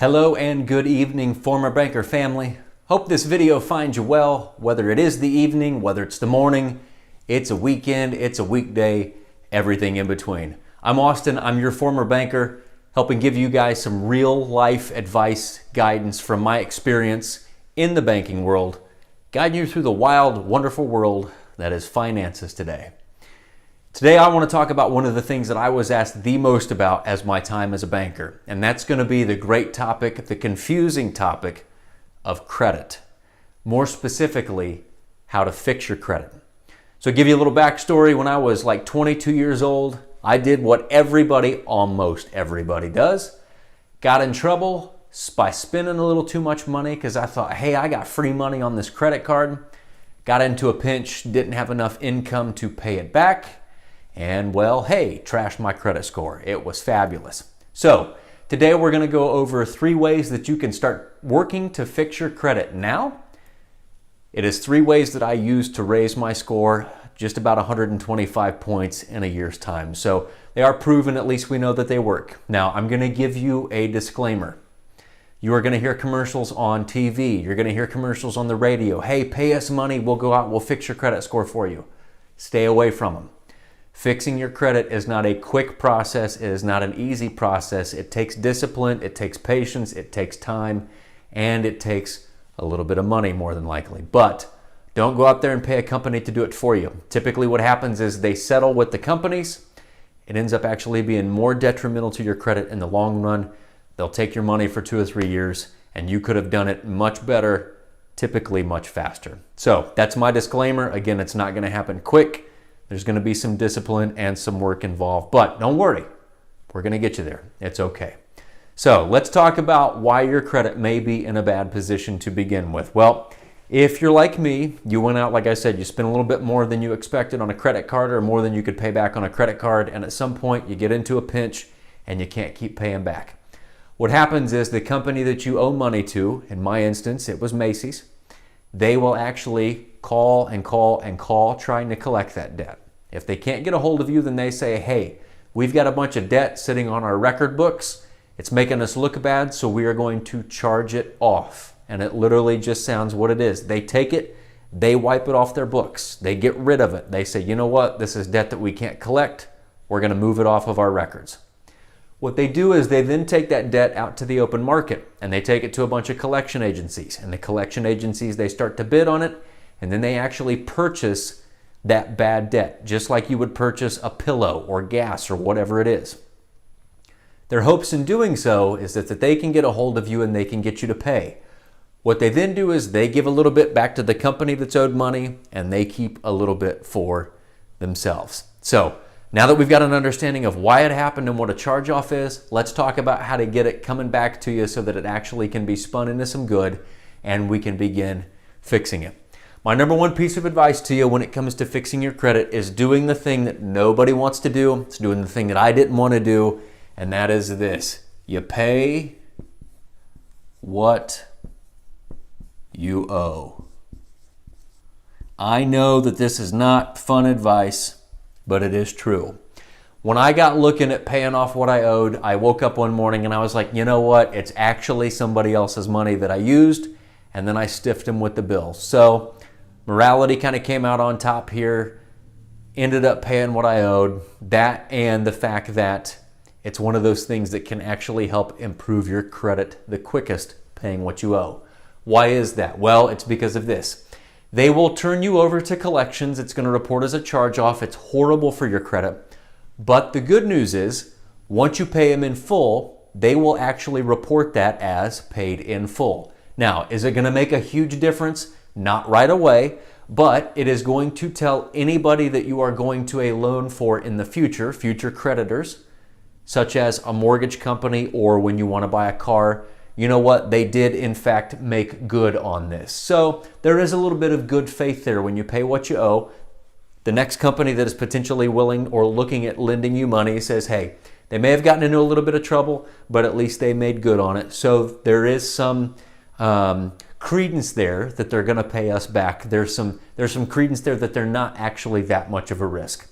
Hello and good evening, former banker family. Hope this video finds you well, whether it is the evening, whether it's the morning, it's a weekend, it's a weekday, everything in between. I'm Austin, I'm your former banker, helping give you guys some real life advice, guidance from my experience in the banking world, guiding you through the wild, wonderful world that is finances today. Today I want to talk about one of the things that I was asked the most about as my time as a banker, and that's going to be the great topic, the confusing topic of credit. More specifically, how to fix your credit. So to give you a little backstory, when I was like 22 years old, I did what almost everybody does. Got in trouble by spending a little too much money because I thought, hey, I got free money on this credit card. Got into a pinch, didn't have enough income to pay it back. And well, hey, trashed my credit score. It was fabulous. So today we're going to go over 3 ways that you can start working to fix your credit now. It is 3 ways that I used to raise my score just about 125 points in a year's time. So they are proven, at least we know that they work. Now I'm going to give you a disclaimer. You are going to hear commercials on TV. You're going to hear commercials on the radio. Hey, pay us money. We'll go out and we'll fix your credit score for you. Stay away from them. Fixing your credit is not a quick process. It is not an easy process. It takes discipline, it takes patience, it takes time, and it takes a little bit of money more than likely. But don't go out there and pay a company to do it for you. Typically what happens is they settle with the companies. It ends up actually being more detrimental to your credit in the long run. They'll take your money for 2 or 3 years, and you could have done it much better, typically much faster. So that's my disclaimer. Again, it's not going to happen quick. There's going to be some discipline and some work involved, but don't worry, we're going to get you there. It's okay. So let's talk about why your credit may be in a bad position to begin with. Well, if you're like me, you went out, like I said, you spent a little bit more than you expected on a credit card or more than you could pay back on a credit card, and at some point you get into a pinch and you can't keep paying back. What happens is the company that you owe money to, in my instance, it was Macy's, they will actually call and call and call trying to collect that debt. If they can't get a hold of you, then they say, hey, we've got a bunch of debt sitting on our record books. It's making us look bad, so we are going to charge it off. And it literally just sounds what it is. They take it, they wipe it off their books. They get rid of it. They say, you know what? This is debt that we can't collect. We're going to move it off of our records. What they do is they then take that debt out to the open market and they take it to a bunch of collection agencies. And the collection agencies, they start to bid on it, and then they actually purchase that bad debt, just like you would purchase a pillow or gas or whatever it is. Their hopes in doing so is that they can get a hold of you and they can get you to pay. What they then do is they give a little bit back to the company that's owed money, and they keep a little bit for themselves. So now that we've got an understanding of why it happened and what a charge-off is, let's talk about how to get it coming back to you so that it actually can be spun into some good and we can begin fixing it. My number 1 piece of advice to you when it comes to fixing your credit is doing the thing that nobody wants to do. It's doing the thing that I didn't want to do, and that is this. You pay what you owe. I know that this is not fun advice, but it is true. When I got looking at paying off what I owed, I woke up one morning and I was like, you know what? It's actually somebody else's money that I used, and then I stiffed him with the bill. So morality kind of came out on top here, ended up paying what I owed. That and the fact that it's one of those things that can actually help improve your credit the quickest, paying what you owe. Why is that? Well, it's because of this. They will turn you over to collections. It's going to report as a charge-off. It's horrible for your credit. But the good news is, once you pay them in full, they will actually report that as paid in full. Now, is it going to make a huge difference? Not right away, but it is going to tell anybody that you are going to a loan for in the future creditors, such as a mortgage company or when you want to buy a car, you know what, they did in fact make good on this. So there is a little bit of good faith there when you pay what you owe. The next company that is potentially willing or looking at lending you money says, hey, they may have gotten into a little bit of trouble, but at least they made good on it. So there is some credence there that they're going to pay us back. There's some credence there that they're not actually that much of a risk.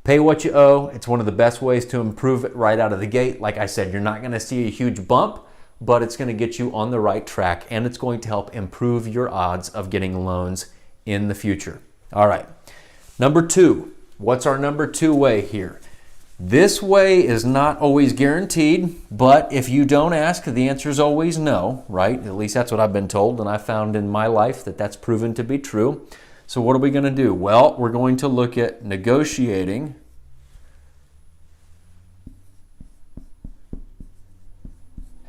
Pay what you owe. It's one of the best ways to improve it right out of the gate. Like I said, you're not going to see a huge bump, but it's going to get you on the right track, and it's going to help improve your odds of getting loans in the future. All right, number 2. What's our number 2 way here? This way is not always guaranteed, but if you don't ask, the answer is always no, right? At least that's what I've been told, and I found in my life that that's proven to be true. So what are we going to do? Well, we're going to look at negotiating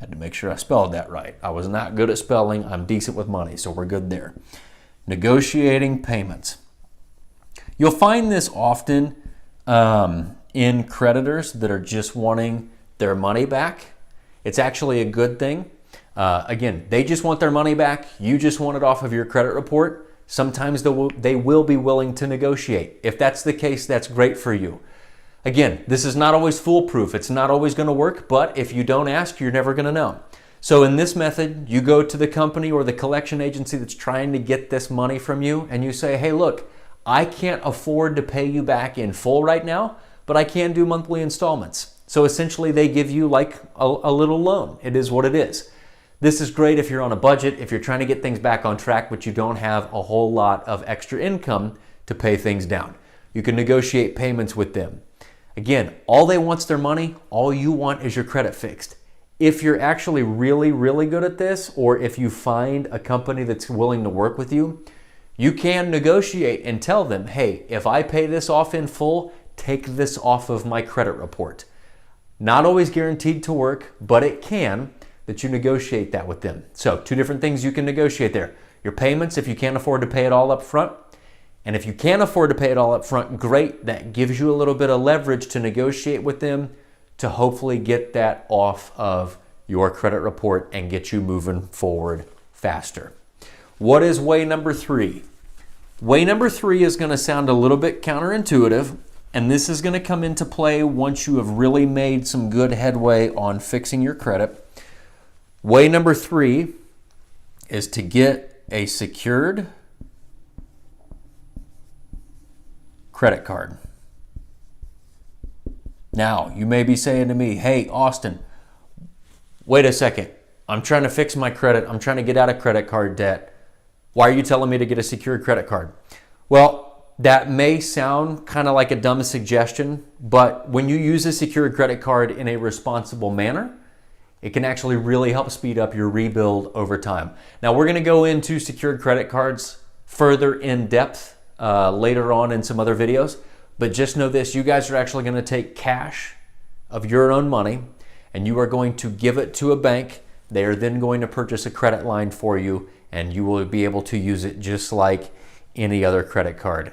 Had to make sure I spelled that right. I was not good at spelling. I'm decent with money, so we're good there. Negotiating payments. You'll find this often in creditors that are just wanting their money back. It's actually a good thing. Again, they just want their money back. You just want it off of your credit report. Sometimes they will be willing to negotiate. If that's the case, that's great for you. Again, this is not always foolproof. It's not always going to work, but if you don't ask, you're never going to know. So in this method, you go to the company or the collection agency that's trying to get this money from you, and you say, hey, look, I can't afford to pay you back in full right now, but I can do monthly installments. So essentially, they give you like a little loan. It is what it is. This is great if you're on a budget, if you're trying to get things back on track, but you don't have a whole lot of extra income to pay things down. You can negotiate payments with them. Again, all they want's their money. All you want is your credit fixed. If you're actually really, really good at this, or if you find a company that's willing to work with you, you can negotiate and tell them, hey, if I pay this off in full, take this off of my credit report. Not always guaranteed to work, but it can, that you negotiate that with them. So 2 different things you can negotiate there. Your payments, if you can't afford to pay it all up front. And if you can't afford to pay it all up front, great. That gives you a little bit of leverage to negotiate with them to hopefully get that off of your credit report and get you moving forward faster. What is way number 3? Way number 3 is going to sound a little bit counterintuitive, and this is going to come into play once you have really made some good headway on fixing your credit. Way number 3 is to get a secured credit card. Now, you may be saying to me, hey, Austin, wait a second. I'm trying to fix my credit. I'm trying to get out of credit card debt. Why are you telling me to get a secured credit card? Well, that may sound kind of like a dumb suggestion, but when you use a secured credit card in a responsible manner, it can actually really help speed up your rebuild over time. Now, we're going to go into secured credit cards further in depth later on in some other videos, but just know this, you guys are actually going to take cash of your own money and you are going to give it to a bank. They are then going to purchase a credit line for you, and you will be able to use it just like any other credit card.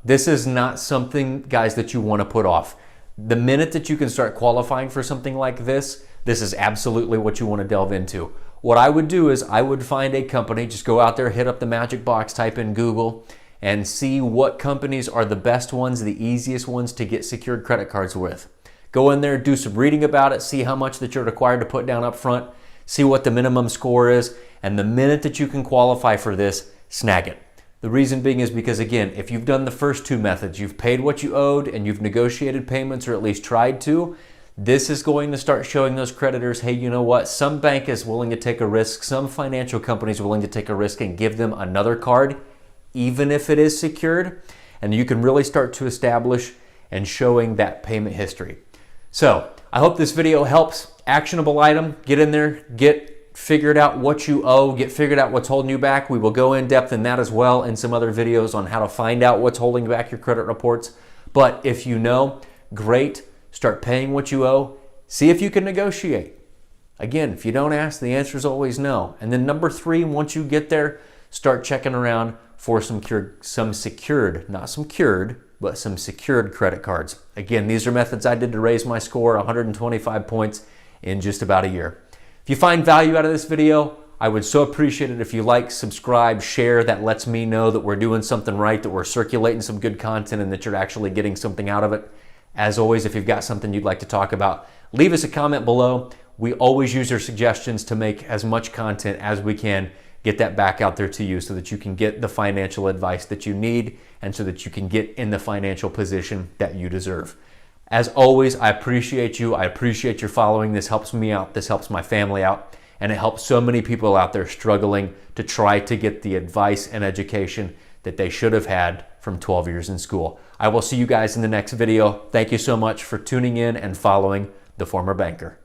This is not something, guys, that you want to put off. The minute that you can start qualifying for something like this is absolutely what you want to delve into. What I would do is I would find a company, just go out there, hit up the magic box, type in Google, and see what companies are the best ones, the easiest ones to get secured credit cards with. Go in there, do some reading about it, see how much that you're required to put down up front, see what the minimum score is, and the minute that you can qualify for this, snag it. The reason being is because, again, if you've done the first 2 methods, you've paid what you owed and you've negotiated payments, or at least tried to, this is going to start showing those creditors, hey, you know what? Some bank is willing to take a risk, some financial company is willing to take a risk and give them another card, even if it is secured, and you can really start to establish and showing that payment history. So I hope this video helps. Actionable item, get in there, get figured out what you owe, get figured out what's holding you back. We will go in depth in that as well in some other videos on how to find out what's holding back your credit reports. But if you know, great, start paying what you owe. See if you can negotiate. Again, if you don't ask, the answer is always no. And then number 3, once you get there, start checking around for some secured, not some cured, but some secured credit cards. Again, these are methods I did to raise my score 125 points in just about a year. If you find value out of this video, I would so appreciate it if you like, subscribe, share. That lets me know that we're doing something right, that we're circulating some good content, and that you're actually getting something out of it. As always, if you've got something you'd like to talk about, leave us a comment below. We always use your suggestions to make as much content as we can, get that back out there to you so that you can get the financial advice that you need and so that you can get in the financial position that you deserve. As always, I appreciate you. I appreciate your following. This helps me out. This helps my family out. and it helps so many people out there struggling to try to get the advice and education that they should have had from 12 years in school. I will see you guys in the next video. Thank you so much for tuning in and following The Former Banker.